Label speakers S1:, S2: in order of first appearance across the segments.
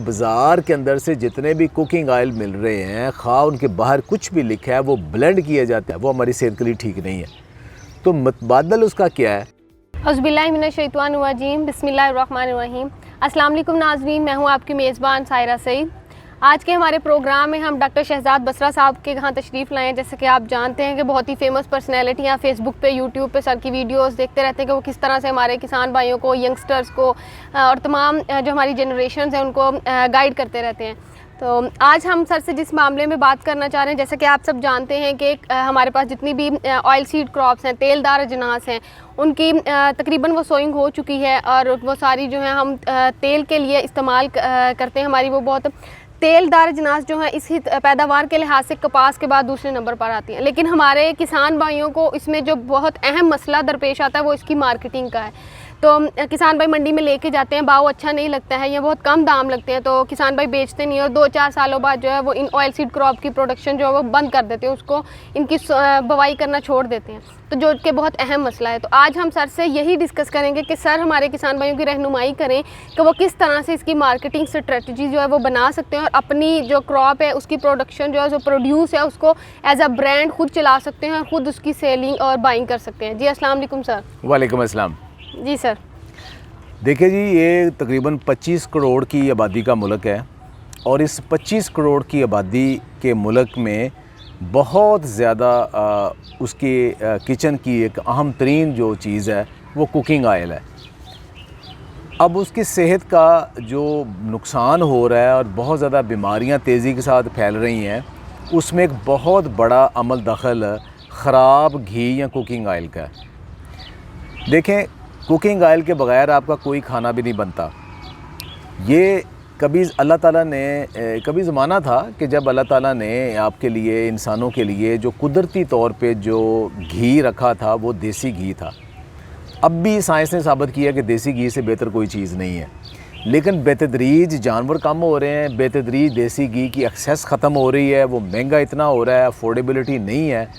S1: बाज़ार के अंदर से जितने भी कुकिंग ऑयल मिल रहे हैं, खा उनके बाहर कुछ भी लिखा है, वो ब्लेंड किया जाता है, वो हमारी सेहत के लिए ठीक नहीं है। तो मुतबादल उसका क्या है?
S2: औज़ुबिल्लाहिमिनश्शैतानिर्रजीम, बिस्मिल्लाहिर्रहमानिर्रहीम। अस्सलाम वालेकुम नाज़रीन, मैं हूँ आपकी मेज़बान सायरा सईद। आज के हमारे प्रोग्राम में हम डॉक्टर शहजाद बसरा साहब के यहाँ तशरीफ़ लाए हैं। जैसे कि आप जानते हैं कि बहुत ही फेमस पर्सनैलिटी हैं, फेसबुक पे, यूट्यूब पे सर की वीडियोस देखते रहते हैं कि वो किस तरह से हमारे किसान भाइयों को, यंगस्टर्स को और तमाम जो हमारी जनरेशन है उनको गाइड करते रहते हैं। तो आज हम सर से जिस मामले में बात करना चाह रहे हैं, जैसे कि आप सब जानते हैं कि हमारे पास जितनी भी ऑयल सीड क्रॉप्स हैं, तेलदार अजनास हैं, उनकी तकरीबन वो सोइंग हो चुकी है और वो सारी जो है हम तेल के लिए इस्तेमाल करते हैं। हमारी वो बहुत तेलदार अजनास जो है इस पैदावार के लिहाज से कपास के बाद दूसरे नंबर पर आती हैं। लेकिन हमारे किसान भाइयों को इसमें जो बहुत अहम मसला दरपेश आता है वो इसकी मार्केटिंग का है। तो किसान भाई मंडी में लेके जाते हैं, भाव अच्छा नहीं लगता है या बहुत कम दाम लगते हैं, तो किसान भाई बेचते नहीं और 2-4 सालों बाद जो है वो इन ऑयल सीड क्रॉप की प्रोडक्शन जो है वो बंद कर देते हैं, उसको इनकी बवाई करना छोड़ देते हैं, तो जो कि बहुत अहम मसला है। तो आज हम सर से यही डिस्कस करेंगे कि सर हमारे किसान भाइयों की रहनुमाई करें कि वो किस तरह से इसकी मार्केटिंग स्ट्रेटजी जो है वो बना सकते हैं और अपनी जो क्रॉप है उसकी प्रोडक्शन जो है जो प्रोड्यूस है उसको एज अ ब्रांड खुद चला सकते हैं और ख़ुद उसकी सेलिंग और बाइंग कर सकते हैं। जी अस्सलाम वालेकुम सर।
S1: वालेकुम अस्सलाम।
S2: जी सर।
S1: देखिए जी, ये तकरीबन 25 करोड़ की आबादी का मुल्क है और इस 25 करोड़ की आबादी के मुल्क में बहुत ज़्यादा उसके किचन की एक अहम तरीन जो चीज़ है वो कुकिंग ऑयल है। अब उसकी सेहत का जो नुकसान हो रहा है और बहुत ज़्यादा बीमारियां तेज़ी के साथ फैल रही हैं, उसमें एक बहुत बड़ा अमल दखल ख़राब घी या कुकिंग ऑयल का है। देखें, कुकिंग ऑयल के बग़ैर आपका कोई खाना भी नहीं बनता। ये कभी अल्लाह ताला ने कभी ज़माना था कि जब अल्लाह ताला ने आपके लिए, इंसानों के लिए जो कुदरती तौर पे जो घी रखा था वो देसी घी था। अब भी साइंस ने साबित किया कि देसी घी से बेहतर कोई चीज़ नहीं है, लेकिन बेतदरीज जानवर कम हो रहे हैं, बेतदरीज देसी घी की एक्सेस ख़त्म हो रही है, वो महंगा इतना हो रहा है, अफोर्डेबिलिटी नहीं है,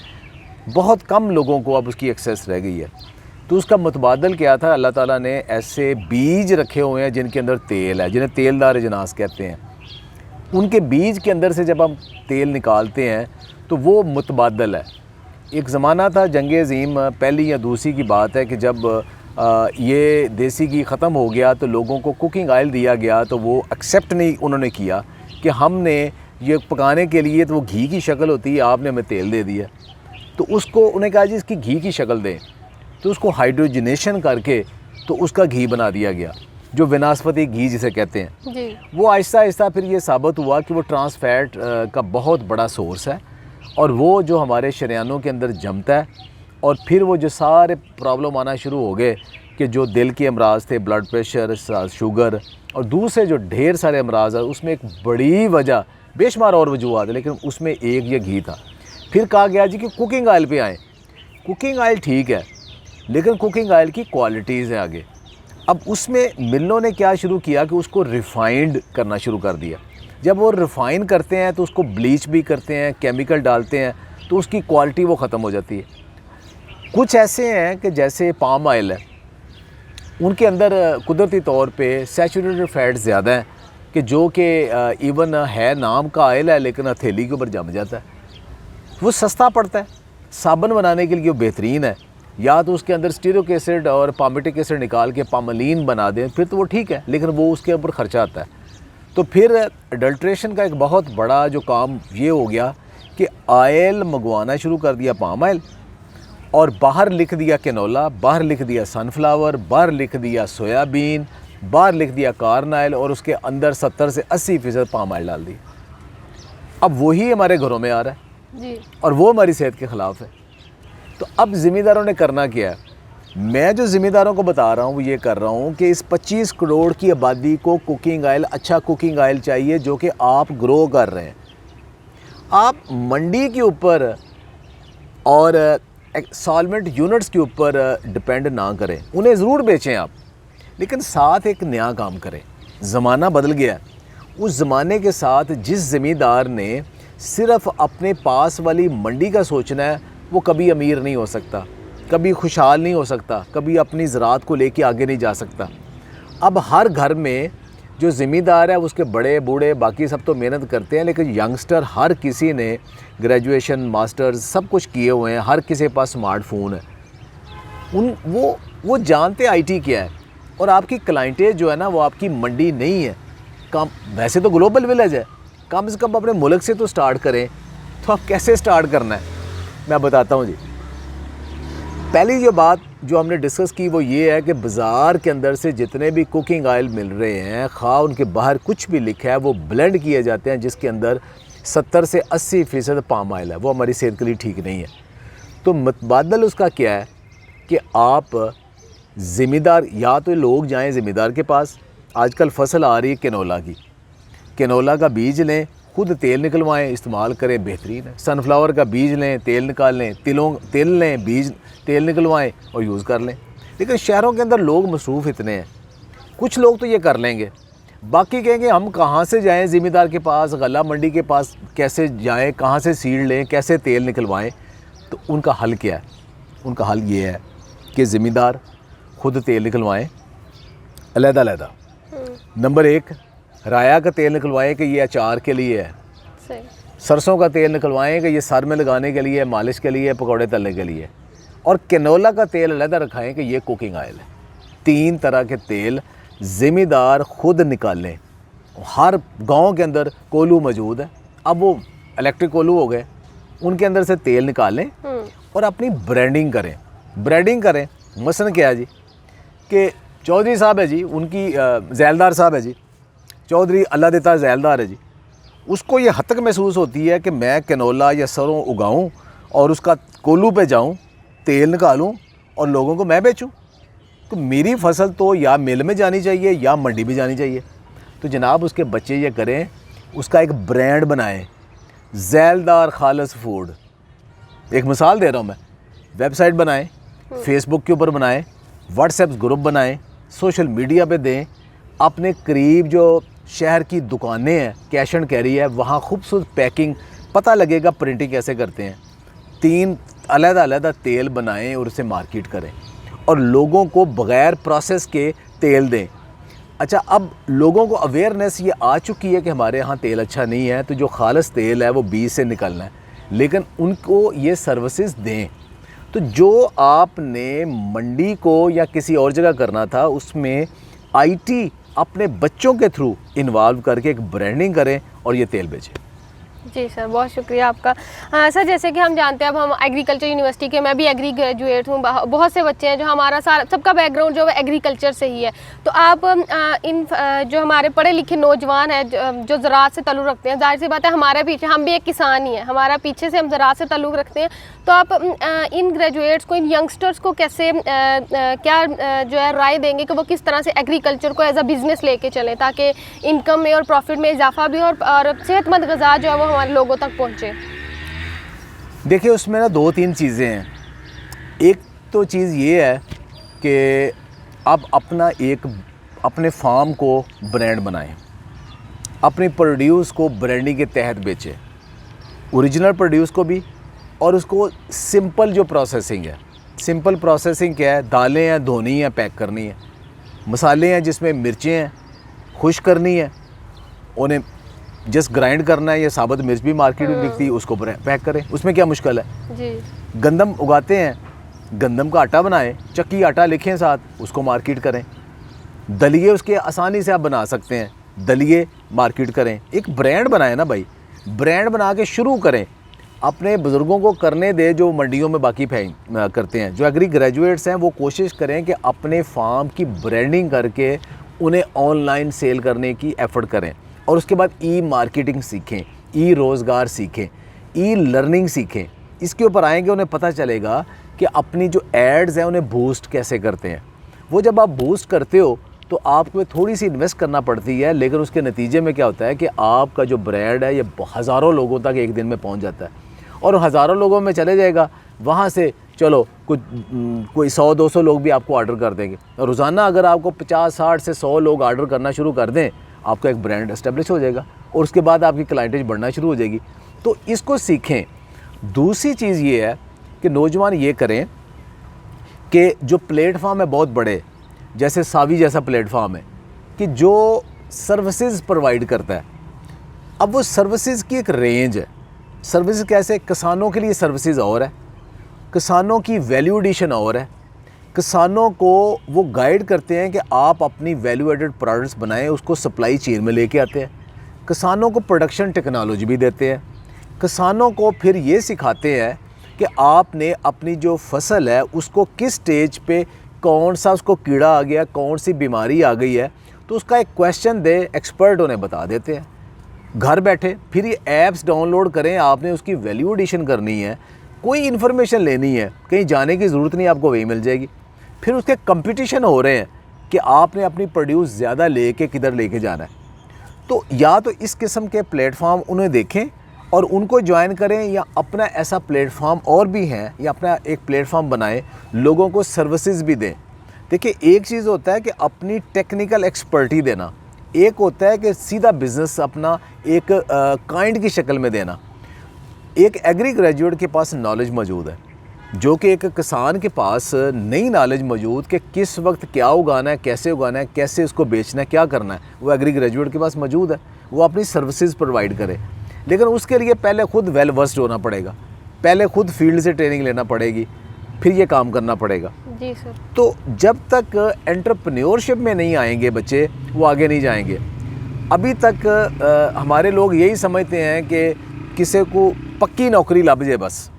S1: बहुत कम लोगों को अब उसकी एक्सेस रह गई है। तो उसका मुतबादल क्या था? अल्लाह ताला ने ऐसे बीज रखे हुए हैं जिनके अंदर तेल है, जिन्हें तेलदार अजनास कहते हैं। उनके बीज के अंदर से जब हम तेल निकालते हैं तो वो मुतबादल है। एक ज़माना था, जंग अज़ीम पहली या दूसरी की बात है, कि जब ये देसी घी ख़त्म हो गया तो लोगों को कुकिंग ऑयल दिया गया तो वो एक्सेप्ट नहीं उन्होंने किया कि हमने ये पकाने के लिए तो वो घी की शक्ल होती है, आपने हमें तेल दे दिया। तो उसको उन्हें कहा जी इसकी घी की शक्ल दें, तो उसको हाइड्रोजनेशन करके तो उसका घी बना दिया गया, जो वनस्पति घी जिसे कहते हैं जी। वो आहिस्ता आहिस्ता फिर ये साबित हुआ कि वो ट्रांस फैट का बहुत बड़ा सोर्स है और वो जो हमारे शरीयानों के अंदर जमता है और फिर वो जो सारे प्रॉब्लम आना शुरू हो गए कि जो दिल के अमराज थे, ब्लड प्रेशर, शुगर और दूसरे जो ढेर सारे अमराज है, उसमें एक बड़ी वजह, बेशुमार और वजूहत है, लेकिन उसमें एक ये घी था। फिर कहा गया जी कि कुकिंग ऑयल पे आएँ। कुकिंग ऑयल ठीक है, लेकिन कुकिंग ऑयल की क्वालिटीज़ हैं आगे। अब उसमें मिलों ने क्या शुरू किया कि उसको रिफ़ाइंड करना शुरू कर दिया। जब वो रिफ़ाइन करते हैं तो उसको ब्लीच भी करते हैं, केमिकल डालते हैं, तो उसकी क्वालिटी वो ख़त्म हो जाती है। कुछ ऐसे हैं कि जैसे पाम ऑयल है, उनके अंदर कुदरती तौर पे सैचुरेटेड फैट ज़्यादा है कि जो कि इवन है नाम का ऑयल है लेकिन हथेली के ऊपर जम जाता है। वो सस्ता पड़ता है, साबुन बनाने के लिए वो बेहतरीन है। या तो उसके अंदर स्टीरिक एसिड और पामेटिक एसिड निकाल के पामलीन बना दें, फिर तो वो ठीक है, लेकिन वो उसके ऊपर ख़र्चा आता है। तो फिर अडल्ट्रेशन का एक बहुत बड़ा जो काम ये हो गया कि ऑयल मंगवाना शुरू कर दिया, पाम ऑयल, और बाहर लिख दिया कैनोला, बाहर लिख दिया सनफ्लावर, बाहर लिख दिया सोयाबीन, बाहर लिख दिया कार्न ऑयल, और उसके अंदर 70 से 80% पाम ऑयल डाल दिया। अब वही हमारे घरों में आ रहा है जी, और वो हमारी सेहत के ख़िलाफ़ है। तो अब ज़िम्मेदारों ने करना क्या है? मैं जो ज़िम्मेदारों को बता रहा हूँ वो ये कर रहा हूँ कि इस 25 करोड़ की आबादी को कुकिंग ऑयल, अच्छा कुकिंग ऑयल चाहिए जो कि आप ग्रो कर रहे हैं। आप मंडी के ऊपर और सॉल्वेंट यूनिट्स के ऊपर डिपेंड ना करें, उन्हें ज़रूर बेचें आप, लेकिन साथ एक नया काम करें। ज़माना बदल गया है। उस ज़माने के साथ जिस ज़मींदार ने सिर्फ़ अपने पास वाली मंडी का सोचना है, वो कभी अमीर नहीं हो सकता, कभी खुशहाल नहीं हो सकता, कभी अपनी ज़राअत को लेके आगे नहीं जा सकता। अब हर घर में जो ज़िम्मेदार है उसके बड़े बूढ़े बाकी सब तो मेहनत करते हैं, लेकिन यंगस्टर हर किसी ने ग्रेजुएशन मास्टर्स सब कुछ किए हुए हैं, हर किसी के पास स्मार्टफोन है। वो जानते आईटी क्या है। और आपकी क्लाइंटेज जो है ना वो आपकी मंडी नहीं है, कम वैसे तो ग्लोबल विलेज है, कम से कम अपने मुल्क से तो स्टार्ट करें। तो आप कैसे स्टार्ट करना है मैं बताता हूँ जी। पहली जो बात जो हमने डिस्कस की वो ये है कि बाज़ार के अंदर से जितने भी कुकिंग ऑयल मिल रहे हैं, खा उनके बाहर कुछ भी लिखा है, वो ब्लेंड किए जाते हैं जिसके अंदर 70 से 80% पाम ऑयल है। वो हमारी सेहत के लिए ठीक नहीं है। तो मुतबादल उसका क्या है कि आप ज़िम्मेदार, या तो लोग जाएं ज़िम्मेदार के पास। आजकल फसल आ रही है कैनोला की, कैनोला का बीज लें, खुद तेल निकलवाएं, इस्तेमाल करें, बेहतरीन है। सनफ्लावर का बीज लें, तेल निकाल लें, तिल लें, बीज तेल निकलवाएं और यूज़ कर लें। लेकिन शहरों के अंदर लोग मसरूफ़ इतने हैं, कुछ लोग तो ये कर लेंगे, बाकी कहेंगे हम कहाँ से जाएं ज़िम्मेदार के पास, गला मंडी के पास कैसे जाएं, कहाँ से सीड लें, कैसे तेल निकलवाएं। तो उनका हल क्या है? उनका हल ये है कि ज़िम्मेदार खुद तेल निकलवाएं अलग-अलग। नंबर 1 राया का तेल निकलवाएं कि ये अचार के लिए है, सरसों का तेल निकलवाएं कि ये सर में लगाने के लिए है, मालिश के लिए है, पकौड़े तलने के लिए। और कैनोला का तेल अलग रखाएं कि ये कुकिंग ऑयल है। 3 तरह के तेल ज़िम्मेदार खुद निकालें। हर गांव के अंदर कोल्हू मौजूद है, अब वो इलेक्ट्रिक कोल्हू हो गए, उनके अंदर से तेल निकालें और अपनी ब्रांडिंग करें। मसलन क्या है जी कि चौधरी साहब है जी, उनकी ज़ैलदार साहब है जी, चौधरी अल्लाह देता ज़ैलदार है जी, उसको ये हद तक महसूस होती है कि मैं कैनोला या सरों उगाऊं और उसका कोल्हू पे जाऊं, तेल निकालूं और लोगों को मैं बेचूं। तो मेरी फसल तो या मिल में जानी चाहिए या मंडी में जानी चाहिए। तो जनाब उसके बच्चे ये करें, उसका एक ब्रांड बनाएं, ज़ैलदार खालिस फूड। एक मिसाल दे रहा हूँ मैं, वेबसाइट बनाएं, फेसबुक के ऊपर बनाएं, व्हाट्सएप ग्रुप बनाएं, सोशल मीडिया पे दें। अपने करीब जो शहर की दुकानें हैं, कैश एंड कैरी है, वहाँ खूबसूरत पैकिंग, पता लगेगा प्रिंटिंग कैसे करते हैं। 3 अलग-अलग तेल बनाएं और उसे मार्केट करें और लोगों को बग़ैर प्रोसेस के तेल दें। अच्छा, अब लोगों को अवेयरनेस ये आ चुकी है कि हमारे यहाँ तेल अच्छा नहीं है, तो जो खालिस तेल है वो बीज से निकलना है, लेकिन उनको ये सर्विसेज दें। तो जो आपने मंडी को या किसी और जगह करना था, उसमें आईटी अपने बच्चों के थ्रू इन्वॉल्व करके एक ब्रांडिंग करें और ये तेल बेचें।
S2: जी सर, बहुत शुक्रिया आपका। सर, जैसे कि हम जानते हैं, अब हम एग्रीकल्चर यूनिवर्सिटी के, मैं भी एग्री ग्रेजुएट हूँ, बहुत से बच्चे हैं जो हमारा सबका बैकग्राउंड जो है एग्रीकल्चर से ही है। तो आप जो हमारे पढ़े लिखे नौजवान हैं जो ज़राअत से ताल्लुक़ रखते हैं, जाहिर सी बात है हमारे पीछे, हम भी एक किसान ही हैं, हमारा पीछे से हम ज़राअत से ताल्लुक़ रखते हैं। तो आप इन ग्रेजुएट्स को, इन यंगस्टर्स को कैसे क्या जो है राय देंगे कि वो किस तरह से एग्रीकल्चर को एज अ बिज़नेस लेके चलें, ताकि इनकम में और प्रॉफिट में इजाफा भी और सेहतमंद ग़िज़ा जो है वो हमारे लोगों तक पहुँचे?
S1: देखिए, उसमें ना 2-3 चीज़ें हैं। एक तो चीज़ ये है कि आप अपने फार्म को ब्रांड बनाएं, अपने प्रोड्यूस को ब्रांडिंग के तहत बेचें, ओरिजिनल प्रोड्यूस को भी, और उसको सिंपल जो प्रोसेसिंग है, सिंपल प्रोसेसिंग क्या है, दालें हैं धोनी है, पैक करनी है, मसाले हैं जिसमें मिर्चें हैं खुश करनी है, उन्हें जस्ट ग्राइंड करना है, या साबुत मिर्च भी मार्केट में बिकती है, उसको पैक करें, उसमें क्या मुश्किल है जी। गंदम उगाते हैं, गंदम का आटा बनाएं, चक्की आटा लिखें साथ, उसको मार्केट करें। दलिए उसके आसानी से आप बना सकते हैं, दलिए मार्केट करें। एक ब्रांड बनाएं ना भाई, ब्रांड बना के शुरू करें। अपने बुज़ुर्गों को करने दे जो मंडियों में बाकी करते हैं। जो एग्री ग्रेजुएट्स हैं वो कोशिश करें कि अपने फार्म की ब्रांडिंग करके उन्हें ऑनलाइन सेल करने की एफर्ट करें, और उसके बाद ई मार्केटिंग सीखें, ई रोज़गार सीखें, ई लर्निंग सीखें। इसके ऊपर आएंगे, उन्हें पता चलेगा कि अपनी जो एड्स हैं उन्हें बूस्ट कैसे करते हैं। वो जब आप बूस्ट करते हो तो आपको थोड़ी सी इन्वेस्ट करना पड़ती है, लेकिन उसके नतीजे में क्या होता है कि आपका जो ब्रांड है ये हज़ारों लोगों तक एक दिन में पहुंच जाता है, और हज़ारों लोगों में चले जाएगा। वहाँ से चलो कोई 100-200 लोग भी आपको ऑर्डर कर देंगे, और रोज़ाना अगर आपको 50-60 से 100 लोग ऑर्डर करना शुरू कर दें, आपका एक ब्रांड एस्टेब्लिश हो जाएगा, और उसके बाद आपकी क्लाइंटेज बढ़ना शुरू हो जाएगी। तो इसको सीखें। दूसरी चीज़ ये है कि नौजवान ये करें कि जो प्लेटफॉर्म है बहुत बड़े, जैसे सावी जैसा प्लेटफॉर्म है, कि जो सर्विसेज प्रोवाइड करता है। अब वो सर्विसेज की एक रेंज है। सर्विसेज कैसे, किसानों के लिए सर्विसेज और है, किसानों की वैल्यू एडिशन और है, किसानों को वो गाइड करते हैं कि आप अपनी वैल्यू एडेड प्रोडक्ट्स बनाएं, उसको सप्लाई चेन में लेके आते हैं, किसानों को प्रोडक्शन टेक्नोलॉजी भी देते हैं, किसानों को फिर ये सिखाते हैं कि आपने अपनी जो फसल है उसको किस स्टेज पे कौन सा उसको कीड़ा आ गया, कौन सी बीमारी आ गई है, तो उसका एक क्वेश्चन दे, एक्सपर्ट उन्हें बता देते हैं। घर बैठे फिर ये ऐप्स डाउनलोड करें, आपने उसकी वैल्यू एडिशन करनी है, कोई इन्फॉर्मेशन लेनी है, कहीं जाने की ज़रूरत नहीं, आपको वहीं मिल जाएगी। फिर उसके कंपटीशन हो रहे हैं कि आपने अपनी प्रोड्यूस ज़्यादा लेके किधर लेके जाना है। तो या तो इस किस्म के प्लेटफॉर्म उन्हें देखें और उनको ज्वाइन करें, या अपना ऐसा प्लेटफॉर्म और भी हैं, या अपना एक प्लेटफॉर्म बनाएं, लोगों को सर्विसेज भी दें। देखिए, एक चीज़ होता है कि अपनी टेक्निकल एक्सपर्टी देना, एक होता है कि सीधा बिज़नेस अपना एक काइंड की शक्ल में देना। एक एग्री ग्रेजुएट के पास नॉलेज मौजूद है, जो कि एक किसान के पास नई नॉलेज मौजूद कि किस वक्त क्या उगाना है, कैसे उगाना है, कैसे उसको बेचना है, क्या करना है, वो एग्री ग्रेजुएट के पास मौजूद है। वो अपनी सर्विसेज प्रोवाइड करे, लेकिन उसके लिए पहले खुद वेल वर्स्ड होना पड़ेगा, पहले खुद फील्ड से ट्रेनिंग लेना पड़ेगी, फिर ये काम करना पड़ेगा।
S2: जी सर।
S1: तो जब तक एंटरप्रेन्योरशिप में नहीं आएंगे बच्चे, वो आगे नहीं जाएंगे। अभी तक हमारे लोग यही समझते हैं कि किसी को पक्की नौकरी लग जाए बस।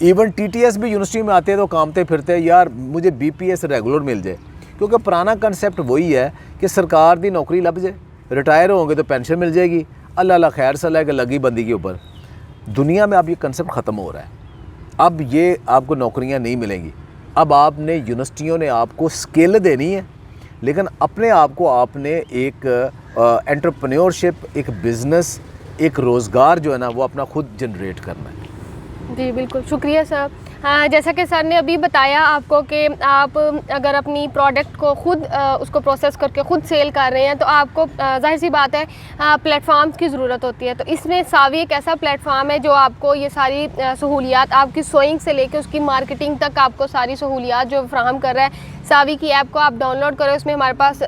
S1: इवन टीटीएस भी यूनिवर्सिटी में आते हैं तो कामते फिरते हैं, यार मुझे बीपीएस रेगुलर मिल जाए, क्योंकि पुराना कंसेप्ट वही है कि सरकार दी नौकरी लग जाए, रिटायर होंगे तो पेंशन मिल जाएगी, अल्लाह अल्लाह खैर सलाह के लगी बंदी के ऊपर। दुनिया में अब ये कंसेप्ट ख़त्म हो रहा है। अब ये आपको नौकरियां नहीं मिलेंगी। अब आपने, यूनिवर्सिटियों ने आपको स्किल देनी है, लेकिन अपने आप को आपने एक एंटरप्रेन्योरशिप, एक बिज़नेस, एक रोज़गार जो है ना, वो अपना खुद जनरेट करना है।
S2: जी बिल्कुल, शुक्रिया सर। जैसा कि सर ने अभी बताया आपको कि आप अगर अपनी प्रोडक्ट को खुद उसको प्रोसेस करके खुद सेल कर रहे हैं, तो आपको जाहिर सी बात है प्लेटफॉर्म्स की ज़रूरत होती है। तो इसमें सावी एक ऐसा प्लेटफॉर्म है जो आपको ये सारी सहूलियात, आपकी सोइंग से लेकर उसकी मार्केटिंग तक आपको सारी सहूलियात जो फ्राहम कर रहा है। सावी की ऐप को आप डाउनलोड करें, उसमें हमारे पास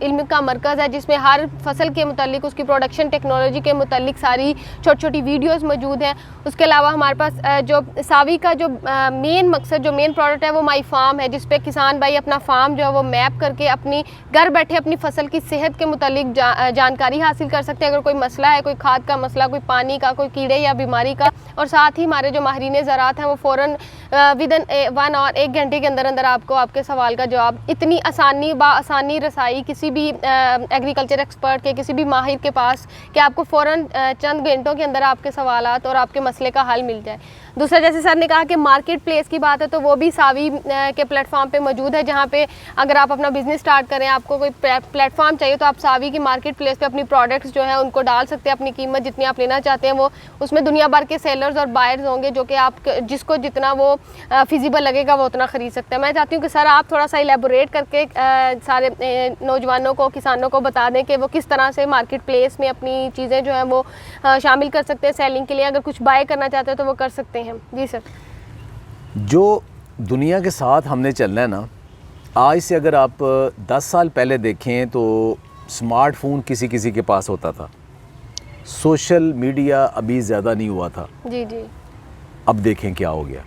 S2: इल्म का मरकज़ है, जिसमें हर फसल के मुतालिक, उसकी प्रोडक्शन टेक्नोलॉजी के मुतालिक सारी छोटी छोटी वीडियोस मौजूद हैं। उसके अलावा हमारे पास जो सावी का जो मेन मकसद, जो मेन प्रोडक्ट है, वो माई फार्म है, जिसपे किसान भाई अपना फार्म जो है वो मैप करके अपनी घर बैठे अपनी फसल की सेहत के मुतालिक जानकारी हासिल कर सकते हैं। अगर कोई मसला है, कोई खाद का मसला, कोई पानी का, कोई कीड़े या बीमारी का, और साथ ही हमारे जो माहिरीन ज़राअत हैं वो फ़ौरन विदिन 1 और 1 घंटे के अंदर अंदर आपको आपके सवाल का जवाब इतनी आसानी रसाई किसी भी एग्रीकल्चर एक्सपर्ट के, किसी भी माहिर के पास, कि आपको फ़ौरन चंद घंटों के अंदर आपके सवालात और आपके मसले का हल मिल जाए। दूसरा, जैसे सर ने कहा कि मार्केट प्लेस की बात है, तो वो भी सावी के प्लेटफॉर्म पे मौजूद है, जहाँ पे अगर आप अपना बिज़नेस स्टार्ट करें, आपको कोई प्लेटफॉर्म चाहिए, तो आप सावी की मार्केट प्लेस पे अपनी प्रोडक्ट्स जो है उनको डाल सकते हैं। अपनी कीमत जितनी आप लेना चाहते हैं, वो उसमें दुनिया भर के सेलर्स और बायर्स होंगे, जो कि आप जिसको जितना वो फिजिबल लगेगा वो उतना ख़रीद सकते हैं। मैं चाहती हूँ कि सर आप थोड़ा सा इलेबोरेट करके सारे नौजवानों को, किसानों को बता दें कि वो किस तरह से मार्केट प्लेस में अपनी चीज़ें जो हैं वो शामिल कर सकते हैं सेलिंग के लिए। अगर कुछ बाय करना चाहते हैं तो वो कर सकते हैं। जी सर।
S1: जो दुनिया के साथ हमने चलना है ना, आज से अगर आप 10 साल पहले देखें तो स्मार्टफोन किसी किसी के पास होता था, सोशल मीडिया अभी ज़्यादा नहीं हुआ था।
S2: जी जी।
S1: अब देखें क्या हो गया।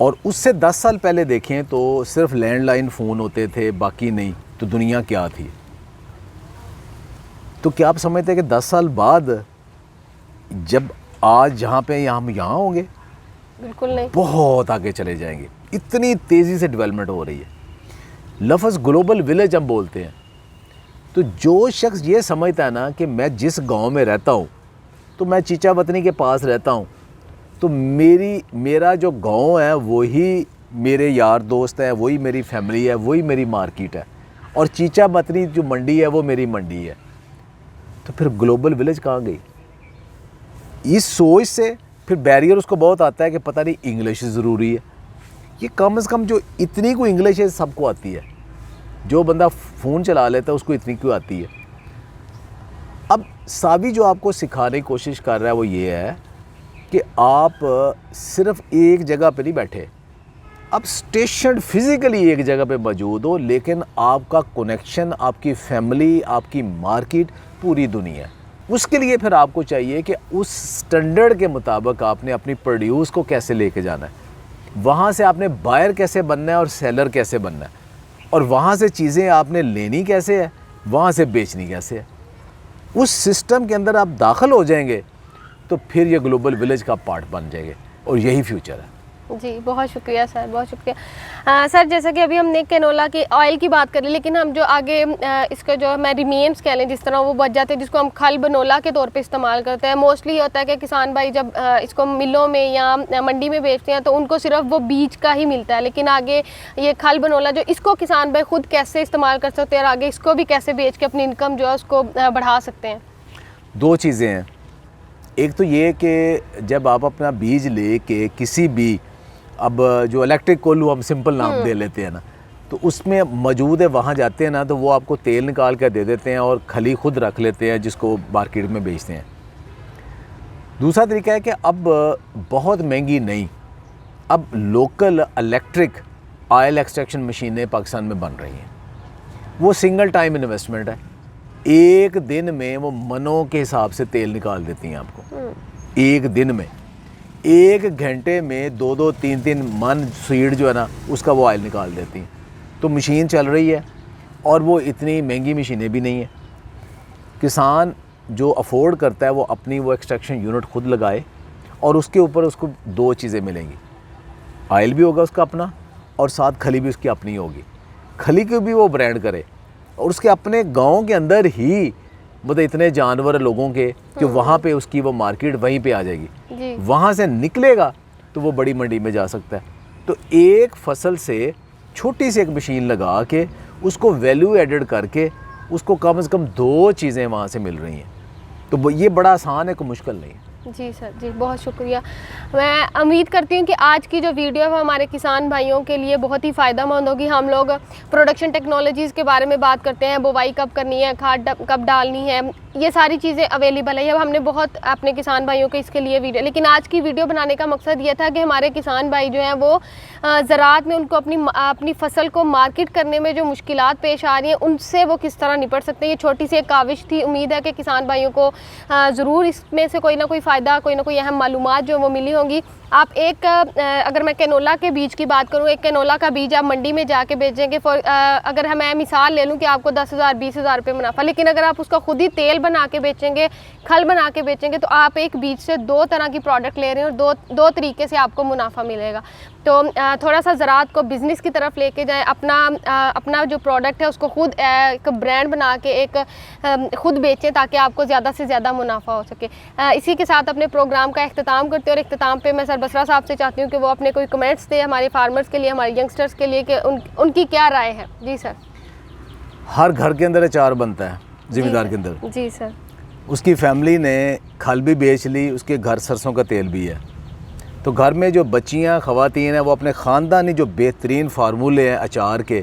S1: और उससे 10 साल पहले देखें तो सिर्फ लैंडलाइन फ़ोन होते थे, बाकी नहीं। तो दुनिया क्या थी? तो क्या आप समझते हैं कि 10 साल बाद जब आज जहाँ पे हम यहाँ होंगे?
S2: बिल्कुल नहीं,
S1: बहुत आगे चले जाएंगे। इतनी तेज़ी से डेवलपमेंट हो रही है। लफ्ज़ ग्लोबल विलेज हम बोलते हैं। तो जो शख्स ये समझता है ना कि मैं जिस गांव में रहता हूँ, तो मैं चीचा वतनी के पास रहता हूँ, तो मेरा जो गांव है वही मेरे यार दोस्त हैं, वही मेरी फैमिली है, वही मेरी मार्केट है, और चीचा वतनी जो मंडी है वो मेरी मंडी है, तो फिर ग्लोबल विलेज कहाँ गई? इस सोच से फिर बैरियर उसको बहुत आता है कि पता नहीं इंग्लिश ज़रूरी है। ये कम से कम जो इतनी को इंग्लिश है सबको आती है। जो बंदा फ़ोन चला लेता है उसको इतनी क्यों आती है? अब सावी जो आपको सिखाने की कोशिश कर रहा है वो ये है कि आप सिर्फ एक जगह पे नहीं बैठे, अब स्टेशन फिज़िकली एक जगह पे मौजूद हो, लेकिन आपका कनेक्शन, आपकी फैमिली, आपकी मार्केट, पूरी दुनिया। उसके लिए फिर आपको चाहिए कि उस स्टैंडर्ड के मुताबिक आपने अपनी प्रोड्यूस को कैसे लेके जाना है, वहाँ से आपने बायर कैसे बनना है और सेलर कैसे बनना है, और वहाँ से चीज़ें आपने लेनी कैसे है, वहाँ से बेचनी कैसे है। उस सिस्टम के अंदर आप दाखिल हो जाएंगे तो फिर ये ग्लोबल विलेज का पार्ट बन जाएंगे, और यही फ्यूचर है।
S2: जी, बहुत शुक्रिया सर, बहुत शुक्रिया। सर, जैसा कि अभी हमने कैनोला के ऑयल की बात करी, लेकिन हम जो आगे इसका जो हमें रिमेन्स कह लें, जिस तरह वो बच जाते हैं, जिसको हम खल बनोला के तौर पे इस्तेमाल करते हैं, मोस्टली होता है कि किसान भाई जब इसको मिलों में या मंडी में बेचते हैं तो उनको सिर्फ वो बीज का ही मिलता है, लेकिन आगे ये खल बनोला जो इसको किसान भाई खुद कैसे इस्तेमाल कर सकते हैं और आगे इसको भी कैसे बेच के अपनी इनकम जो है उसको बढ़ा सकते हैं?
S1: दो चीज़ें हैं। एक तो ये कि जब आप अपना बीज ले के किसी भी, अब जो इलेक्ट्रिक कोल्हू हम सिंपल नाम दे लेते हैं ना, तो उसमें मौजूद है, वहाँ जाते हैं ना तो वो आपको तेल निकाल कर दे देते हैं और खली खुद रख लेते हैं, जिसको मार्केट में बेचते हैं। दूसरा तरीका है कि अब बहुत महंगी नहीं, अब लोकल इलेक्ट्रिक ऑयल एक्सट्रैक्शन मशीनें पाकिस्तान में बन रही हैं। वो सिंगल टाइम इन्वेस्टमेंट है, एक दिन में वो मनों के हिसाब से तेल निकाल देती हैं आपको। एक दिन में, एक घंटे में 2-2, 3-3 मन सीड जो है ना उसका वो ऑयल निकाल देती हैं। तो मशीन चल रही है, और वो इतनी महंगी मशीनें भी नहीं है। किसान जो अफोर्ड करता है वो अपनी वो एक्सट्रैक्शन यूनिट खुद लगाए, और उसके ऊपर उसको दो चीज़ें मिलेंगी, ऑयल भी होगा उसका अपना, और साथ खली भी उसकी अपनी होगी। खली को भी वो ब्रांड करे, और उसके अपने गांव के अंदर ही मतलब इतने जानवर लोगों के कि वहाँ पे उसकी वो मार्केट वहीं पे आ जाएगी। वहाँ से निकलेगा तो वो बड़ी मंडी में जा सकता है। तो एक फसल से छोटी सी एक मशीन लगा के उसको वैल्यू एडेड करके उसको कम से कम 2 चीज़ें वहाँ से मिल रही हैं। तो ये बड़ा आसान है, कोई मुश्किल नहीं है।
S2: जी सर, जी बहुत शुक्रिया। मैं उम्मीद करती हूँ कि आज की जो वीडियो है हमारे किसान भाइयों के लिए बहुत ही फ़ायदेमंद होगी। हम लोग प्रोडक्शन टेक्नोलॉजीज़ के बारे में बात करते हैं, बुवाई कब करनी है, खाद कब डालनी है, ये सारी चीज़ें अवेलेबल है। अब हमने बहुत अपने किसान भाइयों के इसके लिए वीडियो, लेकिन आज की वीडियो बनाने का मकसद ये था कि हमारे किसान भाई जो हैं वो ज़राअत में उनको अपनी फसल को मार्केट करने में जो मुश्किलात पेश आ रही हैं उनसे वो किस तरह निपट सकते हैं। ये छोटी सी एक काविश थी। उम्मीद है कि किसान भाइयों को ज़रूर इसमें से कोई ना कोई फ़ायदा, कोई ना कोई अहम मालूमात जो वो मिली होंगी। आप एक अगर मैं कैनोला के बीज की बात करूँ, एक कैनोला का बीज आप मंडी में जाके बेचेंगे अगर मैं मिसाल ले लूँ कि आपको 10,000 20,000 रुपये मुनाफा, लेकिन अगर आप उसका खुद ही तेल बना के बेचेंगे, खल बना के बेचेंगे, तो आप एक बीज से 2 तरह की प्रोडक्ट ले रहे हैं और दो तरीके से आपको मुनाफा मिलेगा। तो थोड़ा सा ज़राअत को बिज़नेस की तरफ लेके जाएं, अपना जो प्रोडक्ट है उसको खुद एक ब्रांड बना के एक खुद बेचें ताकि आपको ज़्यादा से ज़्यादा मुनाफा हो सके। इसी के साथ अपने प्रोग्राम का इख्तिताम करते हैं, और इख्तिताम पे मैं सर बसरा साहब से चाहती हूँ कि वो अपने कोई कमेंट्स दें हमारे फार्मर्स के लिए, हमारे यंगस्टर्स के लिए, कि उनकी क्या राय है। जी सर।
S1: हर घर के अंदर अचार बनता है, ज़िम्मेदार के अंदर।
S2: जी सर।
S1: उसकी फैमिली ने खल भी बेच ली, उसके घर सरसों का तेल भी है। तो घर में जो बच्चियां ख़वातीन हैं वो अपने ख़ानदानी जो बेहतरीन फार्मूले हैं अचार के,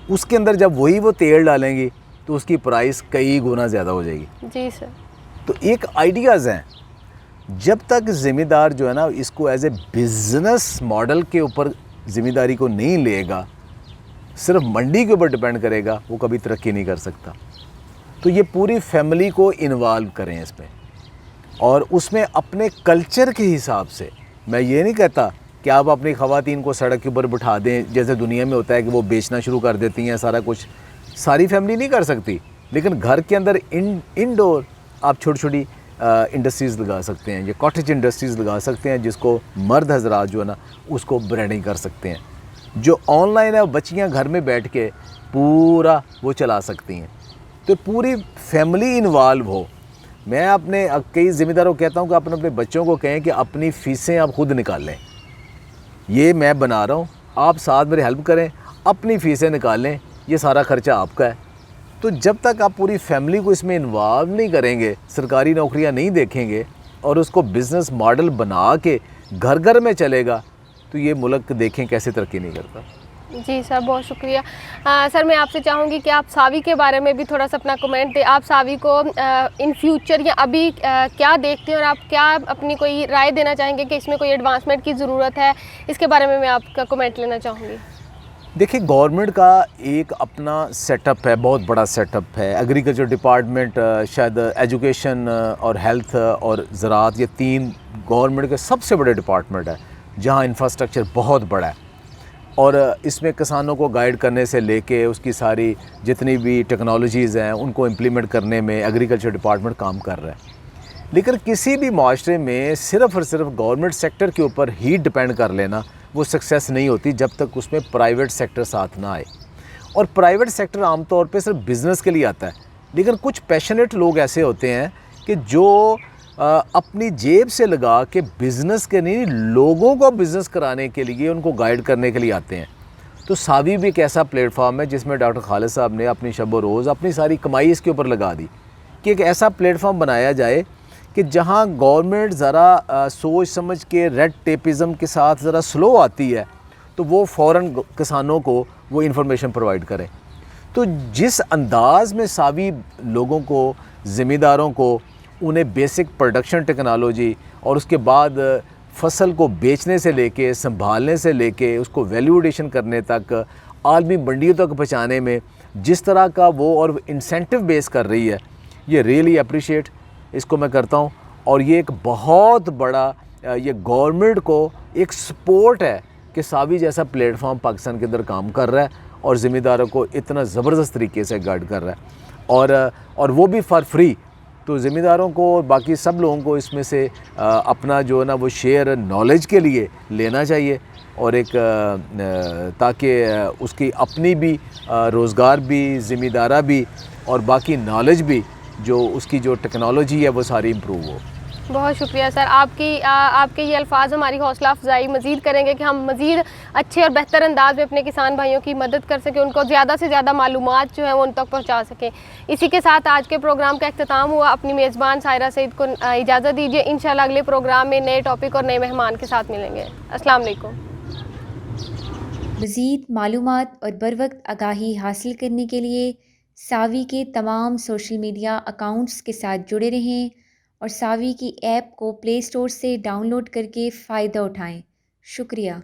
S1: उसके अंदर जब वो तेल डालेंगी तो उसकी प्राइस कई गुना ज़्यादा हो जाएगी।
S2: जी सर।
S1: तो एक आइडियाज़ हैं, जब तक ज़िम्मेदार जो है ना इसको एज ए बिज़नेस मॉडल के ऊपर ज़िम्मेदारी को नहीं लेगा, सिर्फ मंडी के ऊपर डिपेंड करेगा, वो कभी तरक्की नहीं कर सकता। तो ये पूरी फैमिली को इन्वॉल्व करें इसमें, और उसमें अपने कल्चर के हिसाब से। मैं ये नहीं कहता कि आप अपनी ख़वातीन को सड़क के ऊपर बिठा दें, जैसे दुनिया में होता है कि वो बेचना शुरू कर देती हैं सारा कुछ। सारी फैमिली नहीं कर सकती, लेकिन घर के अंदर इंडोर आप छोटी छोटी इंडस्ट्रीज़ लगा सकते हैं, ये कॉटेज इंडस्ट्रीज़ लगा सकते हैं, जिसको मर्द हजरात जो है ना उसको ब्रांडिंग कर सकते हैं। जो ऑनलाइन है बच्चियाँ घर में बैठ के पूरा वो चला सकती हैं। तो पूरी फैमिली इन्वॉल्व हो। मैं अपने कई ज़िम्मेदारों को कहता हूँ कि अपने बच्चों को कहें कि अपनी फ़ीसें आप खुद निकाल लें, ये मैं बना रहा हूँ, आप साथ मेरे हेल्प करें, अपनी फ़ीसें निकाल लें, ये सारा ख़र्चा आपका है। तो जब तक आप पूरी फैमिली को इसमें इन्वॉल्व नहीं करेंगे, सरकारी नौकरियाँ नहीं देखेंगे और उसको बिज़नेस मॉडल बना के घर घर में चलेगा, तो ये मुल्क देखें कैसे तरक्की नहीं करता।
S2: जी सर, बहुत शुक्रिया। सर मैं आपसे चाहूँगी कि आप सावी के बारे में भी थोड़ा सा अपना कमेंट दें। आप सावी को इन फ्यूचर या अभी क्या देखते हैं और आप क्या अपनी कोई राय देना चाहेंगे कि इसमें कोई एडवांसमेंट की ज़रूरत है? इसके बारे में मैं आपका कमेंट लेना चाहूँगी।
S1: देखिए, गवर्नमेंट का एक अपना सेटअप है, बहुत बड़ा सेटअप है। एग्रीकल्चर डिपार्टमेंट, शायद एजुकेशन और हेल्थ और ज़राअत, ये 3 गवर्नमेंट के सबसे बड़े डिपार्टमेंट है, जहाँ इंफ्रास्ट्रक्चर बहुत बड़ा है। और इसमें किसानों को गाइड करने से लेके उसकी सारी जितनी भी टेक्नोलॉजीज़ हैं उनको इम्प्लीमेंट करने में एग्रीकल्चर डिपार्टमेंट काम कर रहा है। लेकिन किसी भी माशरे में सिर्फ़ और सिर्फ गवर्नमेंट सेक्टर के ऊपर ही डिपेंड कर लेना वो सक्सेस नहीं होती जब तक उसमें प्राइवेट सेक्टर साथ ना आए। और प्राइवेट सेक्टर आमतौर पे सिर्फ बिज़नेस के लिए आता है, लेकिन कुछ पैशनेट लोग ऐसे होते हैं कि जो अपनी जेब से लगा के बिज़नेस के नहीं, लोगों को बिज़नेस कराने के लिए, उनको गाइड करने के लिए आते हैं। तो सावी भी एक ऐसा प्लेटफॉर्म है जिसमें डॉक्टर खालिद साहब ने अपनी शब व रोज़ अपनी सारी कमाई इसके ऊपर लगा दी कि एक ऐसा प्लेटफॉर्म बनाया जाए कि जहां गवर्नमेंट ज़रा सोच समझ के रेड टेपिज़म के साथ ज़रा स्लो आती है तो वो फ़ौरन किसानों को वो इन्फॉर्मेशन प्रोवाइड करें। तो जिस अंदाज़ में सावी लोगों को, ज़िम्मेदारों को, उन्हें बेसिक प्रोडक्शन टेक्नोलॉजी और उसके बाद फसल को बेचने से लेके, संभालने से लेके, उसको वैल्यू एडिशन करने तक, आलमी मंडियों तक पहुँचाने में जिस तरह का वो और इंसेंटिव बेस कर रही है, ये रियली अप्रिशिएट इसको मैं करता हूँ। और ये एक बहुत बड़ा ये गवर्नमेंट को एक सपोर्ट है कि सावी जैसा प्लेटफॉर्म पाकिस्तान के अंदर काम कर रहा है और ज़िम्मेदारों को इतना ज़बरदस्त तरीके से गाइड कर रहा है और वो भी फॉर फ्री। तो ज़िम्मेदारों को और बाकी सब लोगों को इसमें से अपना जो है ना वो शेयर नॉलेज के लिए लेना चाहिए और एक ताकि उसकी अपनी भी रोज़गार भी, ज़िम्मेदारा भी और बाकी नॉलेज भी, जो उसकी जो टेक्नोलॉजी है वो सारी इम्प्रूव हो।
S2: बहुत शुक्रिया सर, आपके ये अल्फाज हमारी हौसला अफजाई मज़ीद करेंगे कि हम मज़ीद अच्छे और बेहतर अंदाज में अपने किसान भाइयों की मदद कर सकें, उनको ज़्यादा से ज़्यादा मालूमात जो है वो उन तक पहुँचा सकें। इसी के साथ आज के प्रोग्राम का अख्ताम हुआ। अपनी मेज़बान सायरा सईद को इजाज़त दीजिए। इंशाल्लाह अगले प्रोग्राम में नए टॉपिक और नए मेहमान के साथ मिलेंगे। अस्सलाम वालेकुम।
S3: मज़ीद मालूमात और बर वक्त आगाही हासिल करने के लिए सावी के तमाम सोशल मीडिया अकाउंट्स के साथ जुड़े रहें और सावी की ऐप को प्ले स्टोर से डाउनलोड करके फ़ायदा उठाएं। शुक्रिया।